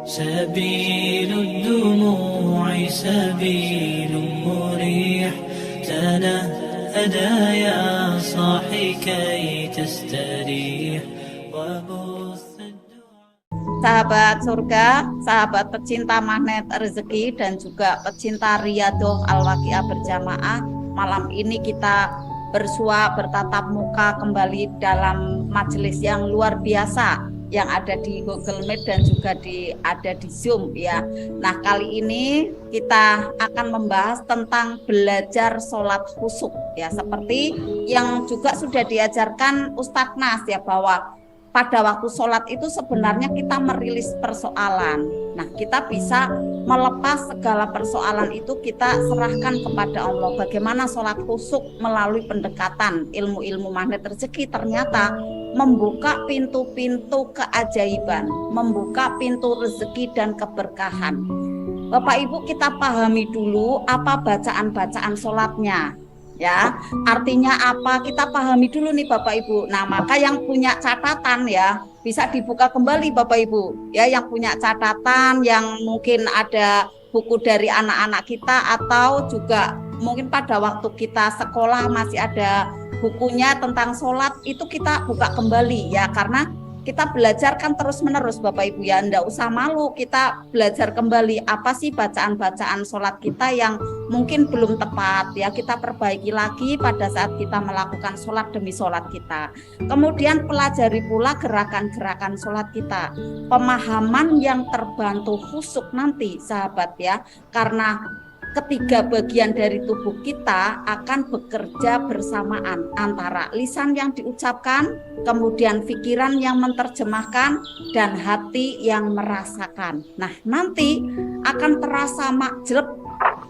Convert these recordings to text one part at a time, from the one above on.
سبيل الدموع سبيل مريح تنهدى يا صاحي كي تستريح وبث Sahabat surga, sahabat pecinta magnet rezeki dan juga pecinta Riyadhah Al-Waqiah berjamaah, malam ini kita bertatap muka kembali dalam majelis yang luar biasa yang ada di Google Meet dan juga ada di Zoom ya. Nah, kali ini kita akan membahas tentang belajar sholat khusyuk ya, seperti yang juga sudah diajarkan Ustadz Nas ya, bahwa pada waktu sholat itu sebenarnya kita merilis persoalan. Nah, kita bisa melepas segala persoalan itu, kita serahkan kepada Allah. Bagaimana sholat khusyuk melalui pendekatan ilmu-ilmu magnet rezeki ternyata membuka pintu-pintu keajaiban, membuka pintu rezeki dan keberkahan. Bapak Ibu, kita pahami dulu apa bacaan-bacaan sholatnya. Ya, artinya apa? Kita pahami dulu nih Bapak Ibu. Nah, maka yang punya catatan ya bisa dibuka kembali Bapak Ibu. Ya, yang punya catatan, yang mungkin ada buku dari anak-anak kita atau juga mungkin pada waktu kita sekolah masih ada bukunya tentang sholat, itu kita buka kembali ya, karena kita belajar kan terus menerus Bapak Ibu ya, enggak usah malu, kita belajar kembali apa sih bacaan-bacaan sholat kita yang mungkin belum tepat ya, kita perbaiki lagi pada saat kita melakukan sholat demi sholat kita. Kemudian pelajari pula gerakan-gerakan sholat kita, pemahaman yang terbantu khusyuk nanti sahabat ya, karena ketiga bagian dari tubuh kita akan bekerja bersamaan, antara lisan yang diucapkan, kemudian pikiran yang menerjemahkan, dan hati yang merasakan. Nah, nanti akan terasa makjleb,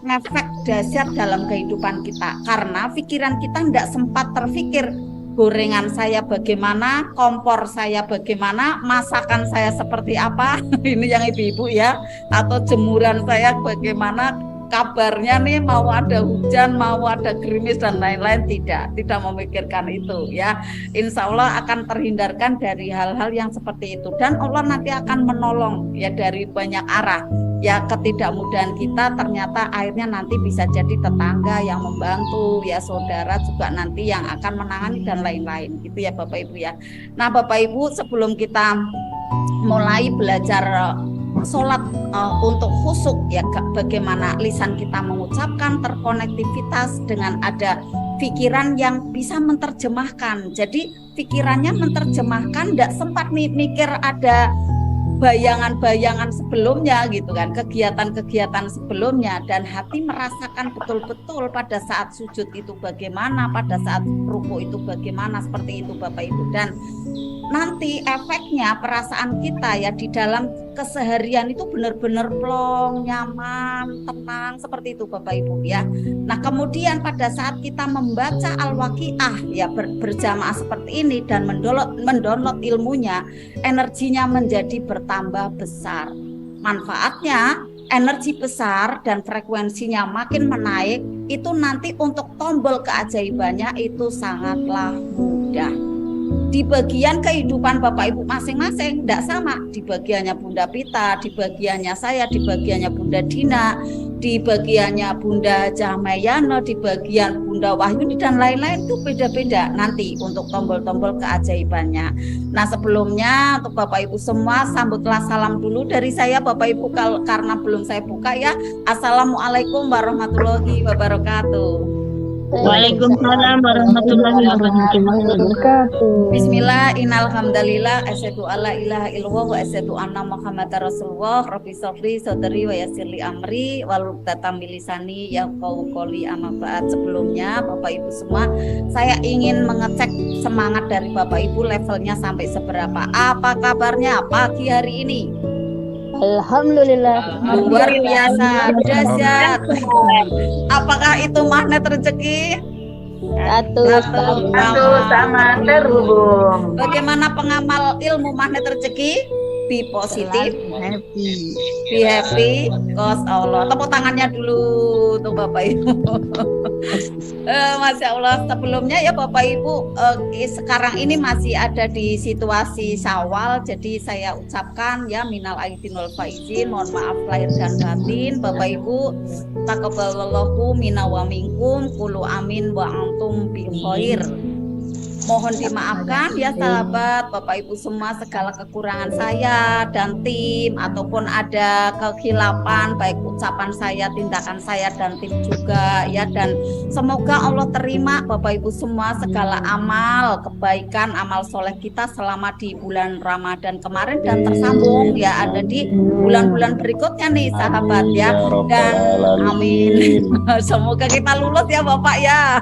ngefek dahsyat dalam kehidupan kita, karena pikiran kita tidak sempat terpikir gorengan saya bagaimana, kompor saya bagaimana, masakan saya seperti apa, ini yang ibu-ibu ya, atau jemuran saya bagaimana, kabarnya nih mau ada hujan, mau ada gerimis dan lain-lain, tidak memikirkan itu ya. Insya Allah akan terhindarkan dari hal-hal yang seperti itu, dan Allah nanti akan menolong ya dari banyak arah ya. Ketidakmudahan kita ternyata akhirnya nanti bisa jadi tetangga yang membantu ya, saudara juga nanti yang akan menangani dan lain-lain gitu ya Bapak Ibu ya. Nah Bapak Ibu, sebelum kita mulai belajar sholat untuk khusyuk ya, bagaimana lisan kita mengucapkan, terkonektivitas dengan ada pikiran yang bisa menerjemahkan. Jadi pikirannya menerjemahkan, tidak sempat mikir ada bayangan-bayangan sebelumnya gitu kan, kegiatan-kegiatan sebelumnya, dan hati merasakan betul-betul pada saat sujud itu bagaimana, pada saat ruku itu bagaimana, seperti itu Bapak Ibu. Dan nanti efeknya perasaan kita ya di dalam keseharian itu benar-benar plong, nyaman, tenang, seperti itu Bapak Ibu ya. Nah, kemudian pada saat kita membaca Al-Waqiah ya berjamaah seperti ini dan mendownload ilmunya, energinya menjadi bertambah besar. Manfaatnya, energi besar dan frekuensinya makin menaik, itu nanti untuk tombol keajaibannya itu sangatlah mudah. Di bagian kehidupan Bapak Ibu masing-masing tidak sama, di bagiannya Bunda Pita, di bagiannya saya, di bagiannya Bunda Dina, di bagiannya Bunda Jamayana, di bagian Bunda Wahyuni dan lain-lain, itu beda-beda nanti untuk tombol-tombol keajaibannya. Nah, sebelumnya untuk Bapak Ibu semua, sambutlah salam dulu dari saya Bapak Ibu, karena belum saya buka ya. Assalamualaikum warahmatullahi wabarakatuh. Waalaikumsalam warahmatullahi wabarakatuh. Bismillah, innalhamdalillah, asyhadu alla ilaha illallah wa asyhadu anna muhammadar rasulullah. Rabbi sholli sadri wa yassirli amri wahlul 'uqdatam min lisani yafqahu qawli. Amma ba'd. Sebelumnya Bapak Ibu semua, saya ingin mengecek semangat dari Bapak Ibu levelnya sampai seberapa. Apa kabarnya pagi hari ini? Alhamdulillah. Luar biasa, dahsyat. Apakah itu magnet rezeki? Satu sama terhubung. Bagaimana pengamal ilmu magnet rezeki? be positive, Happy. be happy, cause Allah. Tepuk tangannya dulu untuk Bapak Ibu. Masya Allah, sebelumnya ya Bapak Ibu, sekarang ini masih ada di situasi Syawal, jadi saya ucapkan ya minal aidin wal faizin, mohon maaf lahir dan batin. Bapak Ibu, taqabbalallahu minna wa minkum, qulu amin wa antum bi khair. Mohon dimaafkan ya sahabat, Bapak Ibu semua segala kekurangan saya dan tim, ataupun ada kekhilafan baik ucapan saya, tindakan saya dan tim juga ya. Dan semoga Allah terima Bapak Ibu semua segala amal kebaikan, amal soleh kita selama di bulan Ramadan kemarin dan tersambung ya ada di bulan-bulan berikutnya nih sahabat ya. Dan amin. Semoga kita lulus ya Bapak ya.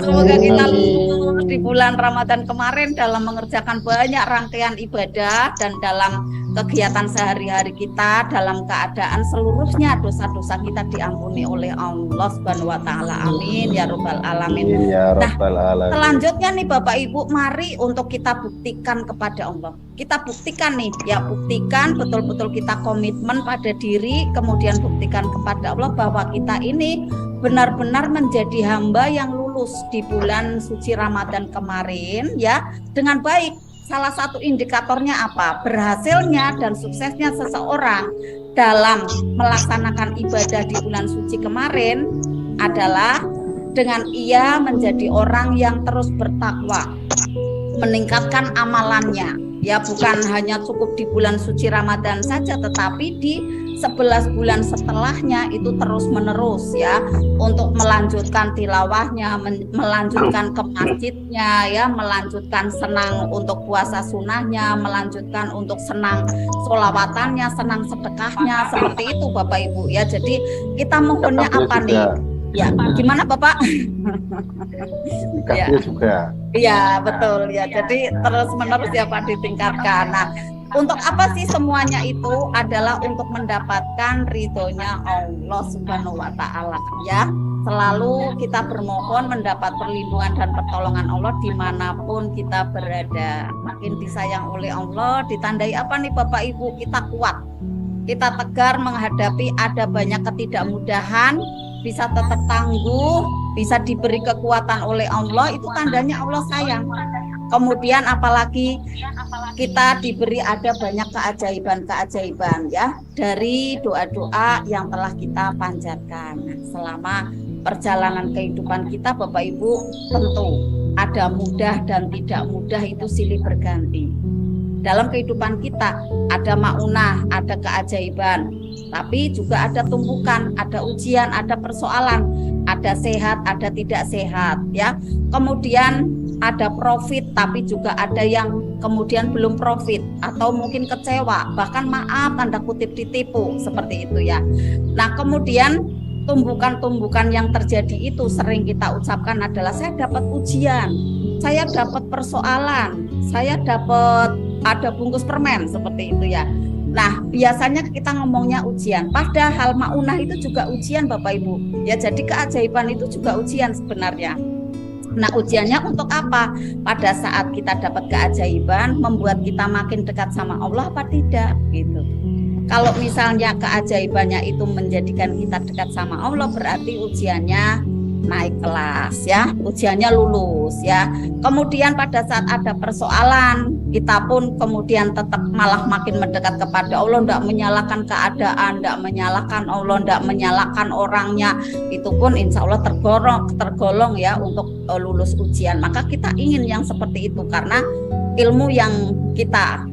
Semoga kita lulus di bulan Ramadan kemarin dalam mengerjakan banyak rangkaian ibadah dan dalam kegiatan sehari-hari kita, dalam keadaan seluruhnya dosa-dosa kita diampuni oleh Allah Subhanahu wa taala. Amin ya rabbal alamin. Nah, selanjutnya nih Bapak Ibu, mari untuk kita buktikan kepada Allah. Kita buktikan nih, ya buktikan betul-betul kita komitmen pada diri, kemudian buktikan kepada Allah bahwa kita ini benar-benar menjadi hamba yang lulus di bulan suci Ramadan kemarin ya dengan baik. Salah satu indikatornya apa? Berhasilnya dan suksesnya seseorang dalam melaksanakan ibadah di bulan suci kemarin adalah dengan ia menjadi orang yang terus bertakwa, meningkatkan amalannya. Ya bukan hanya cukup di bulan suci Ramadan saja, tetapi di 11 bulan setelahnya itu terus menerus ya untuk melanjutkan tilawahnya, melanjutkan ke masjidnya ya, melanjutkan senang untuk puasa sunnahnya, melanjutkan untuk senang sholawatannya, senang sedekahnya, seperti itu Bapak Ibu ya. Jadi kita mohonnya apa nih? Ya, gimana Bapak? Nikahnya juga. Iya, betul ya. Jadi terus-menerus ya Pak ditingkatkan. Nah, untuk apa sih semuanya itu? Adalah untuk mendapatkan ridhonya Allah Subhanahu wa taala ya. Selalu kita bermohon mendapat perlindungan dan pertolongan Allah dimanapun kita berada. Makin disayang oleh Allah, ditandai apa nih Bapak Ibu? Kita kuat, kita tegar menghadapi ada banyak ketidakmudahan, bisa tetap tangguh, bisa diberi kekuatan oleh Allah, itu tandanya Allah sayang. Kemudian apalagi kita diberi ada banyak keajaiban-keajaiban ya dari doa-doa yang telah kita panjatkan. Nah, selama perjalanan kehidupan kita Bapak Ibu, tentu ada mudah dan tidak mudah, itu silih berganti. Dalam kehidupan kita ada maunah, ada keajaiban, tapi juga ada tumpukan, ada ujian, ada persoalan, ada sehat, ada tidak sehat ya. Kemudian ada profit, tapi juga ada yang kemudian belum profit atau mungkin kecewa, bahkan maaf tanda kutip ditipu, seperti itu ya. Nah, kemudian tumbukan-tumbukan yang terjadi itu sering kita ucapkan adalah saya dapat ujian, saya dapat persoalan, saya dapat ada bungkus permen, seperti itu ya. Nah, biasanya kita ngomongnya ujian, padahal maunah itu juga ujian Bapak Ibu ya. Jadi keajaiban itu juga ujian sebenarnya. Nah, ujiannya untuk apa? Pada saat kita dapat keajaiban, membuat kita makin dekat sama Allah apa tidak gitu. Kalau misalnya keajaibannya itu menjadikan kita dekat sama Allah, berarti ujiannya naik kelas ya, ujiannya lulus ya. Kemudian pada saat ada persoalan, kita pun kemudian tetap malah makin mendekat kepada Allah, tidak menyalahkan keadaan, tidak menyalahkan Allah, tidak menyalahkan orangnya, itu pun insya Allah tergolong ya untuk lulus ujian. Maka kita ingin yang seperti itu, karena ilmu yang kita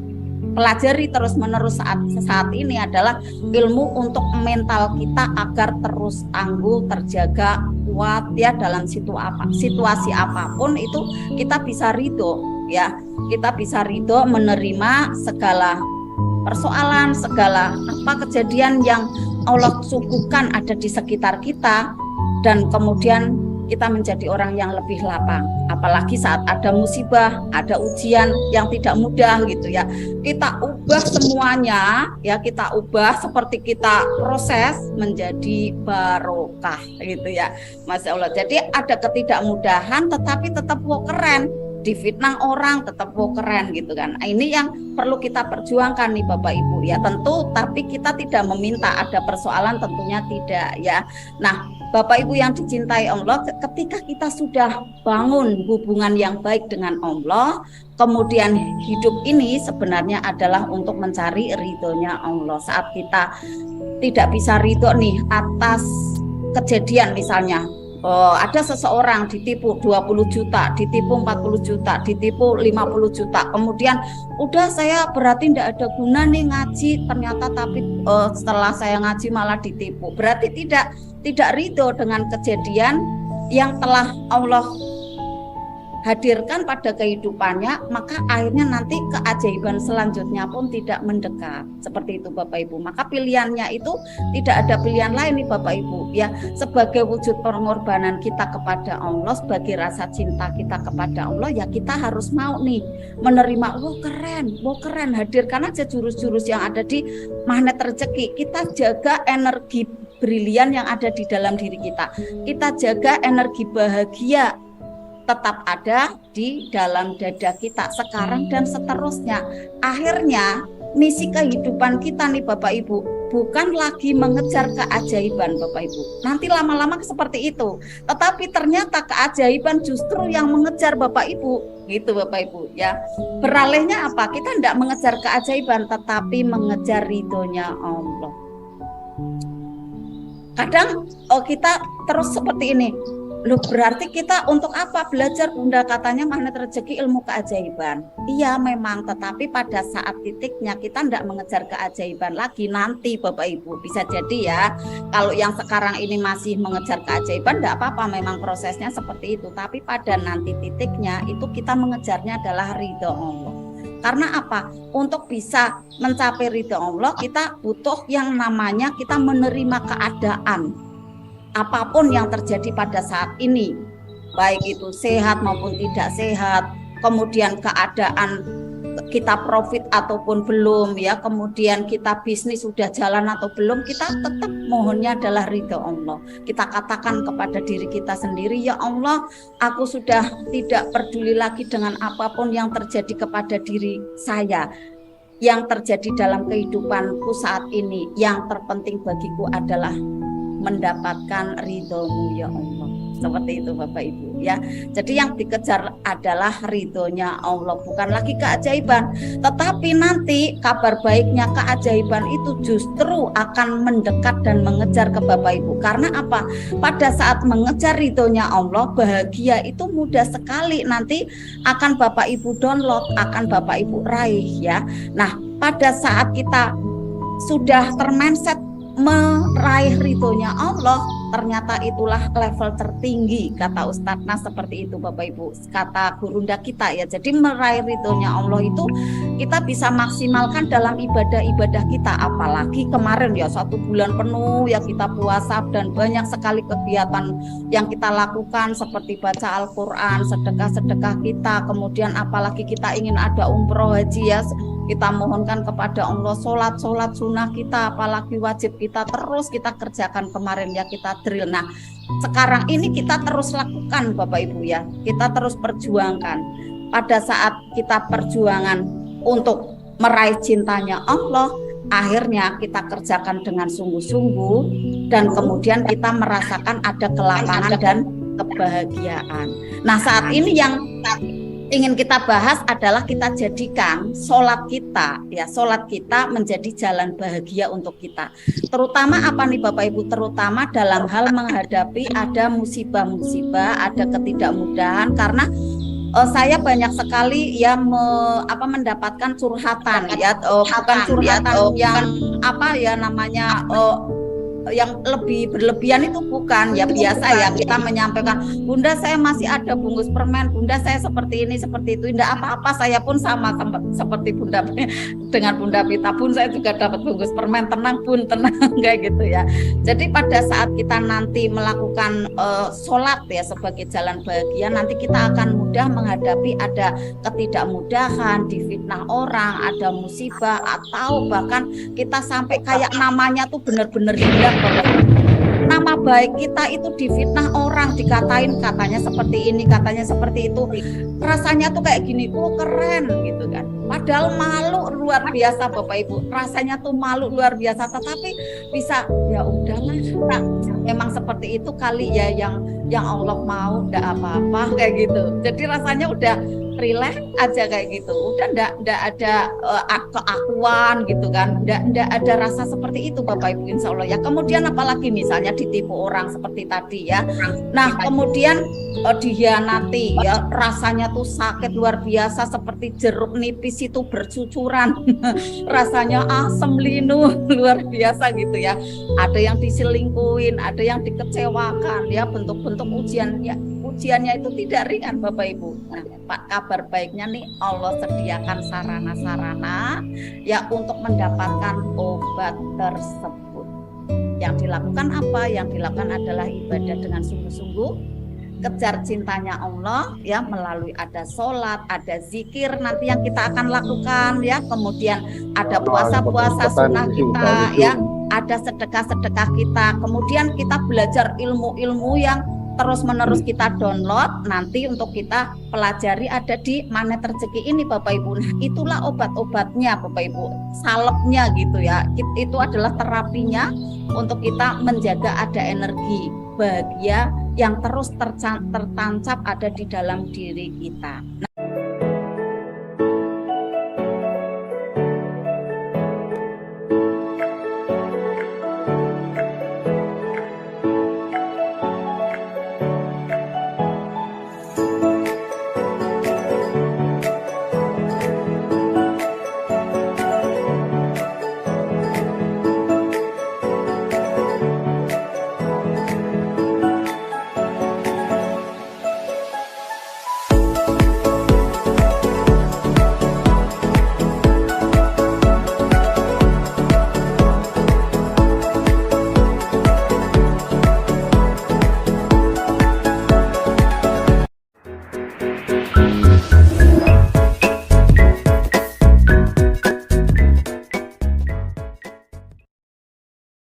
pelajari terus-menerus saat ini adalah ilmu untuk mental kita agar terus tangguh, terjaga, kuat ya dalam situasi apapun itu kita bisa ridho ya. Kita bisa ridho menerima segala persoalan, segala kejadian yang Allah suguhkan ada di sekitar kita, dan kemudian kita menjadi orang yang lebih lapang. Apalagi saat ada musibah, ada ujian yang tidak mudah gitu ya. Kita ubah semuanya ya, kita ubah seperti kita proses menjadi barokah gitu ya. Masya Allah. Jadi ada ketidakmudahan tetapi tetap keren. difitnah orang tetap keren gitu kan. Ini yang perlu kita perjuangkan nih Bapak Ibu ya. Tentu tapi kita tidak meminta ada persoalan, tentunya tidak ya. Nah Bapak Ibu yang dicintai Allah, ketika kita sudah bangun hubungan yang baik dengan Allah, kemudian hidup ini sebenarnya adalah untuk mencari ridhonya Allah. Saat kita tidak bisa ridho nih atas kejadian misalnya, ada seseorang ditipu 20 juta, ditipu 40 juta, ditipu 50 juta, kemudian udah saya berarti tidak ada guna nih ngaji, ternyata tapi setelah saya ngaji malah ditipu. Berarti tidak ridho dengan kejadian yang telah Allah hadirkan pada kehidupannya, maka akhirnya nanti keajaiban selanjutnya pun tidak mendekat. Seperti itu Bapak Ibu. Maka pilihannya itu tidak ada pilihan lain nih Bapak Ibu ya. Sebagai wujud pengorbanan kita kepada Allah, sebagai rasa cinta kita kepada Allah, ya kita harus mau nih menerima. Wah keren, hadirkan aja jurus-jurus yang ada di magnet rezeki. Kita jaga energi brilian yang ada di dalam diri kita. Kita jaga energi bahagia tetap ada di dalam dada kita sekarang dan seterusnya. Akhirnya misi kehidupan kita nih Bapak Ibu bukan lagi mengejar keajaiban Bapak Ibu. Nanti lama-lama seperti itu. Tetapi ternyata keajaiban justru yang mengejar Bapak Ibu. Gitu Bapak Ibu ya. Beralihnya apa? Kita tidak mengejar keajaiban tetapi mengejar ridhonya Allah. Kadang kita terus seperti ini. Loh berarti kita untuk apa belajar Bunda? Katanya magnet rezeki ilmu keajaiban. Iya memang, tetapi pada saat titiknya kita tidak mengejar keajaiban lagi. Nanti Bapak Ibu bisa jadi ya, kalau yang sekarang ini masih mengejar keajaiban tidak apa-apa, memang prosesnya seperti itu. Tapi pada nanti titiknya itu kita mengejarnya adalah ridho Allah. Karena apa? Untuk bisa mencapai ridho Allah kita butuh yang namanya kita menerima keadaan apapun yang terjadi pada saat ini, baik itu sehat maupun tidak sehat, kemudian keadaan kita profit ataupun belum ya, kemudian kita bisnis sudah jalan atau belum, kita tetap mohonnya adalah ridho Allah. Kita katakan kepada diri kita sendiri, ya Allah, aku sudah tidak peduli lagi dengan apapun yang terjadi kepada diri saya, yang terjadi dalam kehidupanku saat ini. Yang terpenting bagiku adalah mendapatkan ridhomu ya Allah. Seperti itu Bapak Ibu ya. Jadi yang dikejar adalah ridhonya Allah, bukan lagi keajaiban. Tetapi nanti kabar baiknya keajaiban itu justru akan mendekat dan mengejar ke Bapak Ibu. Karena apa? Pada saat mengejar ridhonya Allah, bahagia itu mudah sekali nanti akan Bapak Ibu download, akan Bapak Ibu raih ya. Nah pada saat kita sudah termindset meraih ridhonya Allah, ternyata itulah level tertinggi, kata Ustadz Nas seperti itu Bapak Ibu, kata gurunda kita ya. Jadi meraih ridhonya Allah itu kita bisa maksimalkan dalam ibadah-ibadah kita. Apalagi kemarin ya 1 bulan penuh ya kita puasa dan banyak sekali kegiatan yang kita lakukan seperti baca Al-Quran, sedekah-sedekah kita, kemudian apalagi kita ingin ada umroh haji ya, kita mohonkan kepada Allah, sholat sunnah kita, apalagi wajib kita terus kita kerjakan kemarin ya, kita drill. Nah sekarang ini kita terus lakukan Bapak Ibu ya, kita terus perjuangkan. Pada saat kita perjuangan untuk meraih cintanya Allah, akhirnya kita kerjakan dengan sungguh-sungguh dan kemudian kita merasakan ada kelapangan dan kebahagiaan. Nah saat ini yang ingin kita bahas adalah kita jadikan sholat kita ya, sholat kita menjadi jalan bahagia untuk kita. Terutama apa nih Bapak Ibu? Terutama dalam hal menghadapi ada musibah-musibah, ada ketidakmudahan. Karena saya banyak sekali ya mendapatkan curhatan ya, bukan curhatan yang apa ya namanya yang lebih berlebihan, itu bukan ya, biasa ya kita menyampaikan, Bunda saya masih ada bungkus permen, Bunda saya seperti ini seperti itu. Tidak apa-apa, saya pun sama seperti Bunda dengan Bunda Pita pun saya juga dapat bungkus permen, tenang Bun, tenang kayak gitu ya. Jadi pada saat kita nanti melakukan sholat ya sebagai jalan bahagia, nanti kita akan mudah menghadapi ada ketidakmudahan, difitnah orang, ada musibah, atau bahkan kita sampai kayak namanya tuh benar-benar hilang Bapak Ibu. nama baik kita itu difitnah orang, dikatain katanya seperti ini, katanya seperti itu. Rasanya tuh kayak gini, keren gitu kan. Padahal malu luar biasa Bapak Ibu. Rasanya tuh malu luar biasa, tetapi bisa ya udahlah. Nah, memang seperti itu kali ya yang Allah mau, enggak apa-apa kayak gitu. Jadi rasanya udah relax aja kayak gitu, udah ndak ada keakuan gitu kan, ndak ada rasa seperti itu Bapak Ibu, insya Allah ya. Kemudian apalagi misalnya ditipu orang seperti tadi ya, nah kemudian dihianati ya, rasanya tuh sakit luar biasa seperti jeruk nipis itu bercucuran rasanya asam linu luar biasa gitu ya. Ada yang diselingkuhin, ada yang dikecewakan ya, bentuk-bentuk ujian ya, ujiannya itu tidak ringan Bapak Ibu. Nah, Pak, kabar baiknya nih Allah sediakan sarana-sarana ya untuk mendapatkan obat tersebut. Yang dilakukan apa? Yang dilakukan adalah ibadah dengan sungguh-sungguh, kejar cintanya Allah ya, melalui ada sholat, ada zikir nanti yang kita akan lakukan ya, kemudian ada puasa-puasa sunnah kita ya, ada sedekah-sedekah kita, kemudian kita belajar ilmu-ilmu yang terus-menerus kita download nanti untuk kita pelajari, ada di Magnet Rezeki ini Bapak Ibu. Nah, itulah obat-obatnya Bapak Ibu, salepnya gitu ya. Itu adalah terapinya untuk kita menjaga ada energi bahagia yang terus tertancap ada di dalam diri kita. Nah,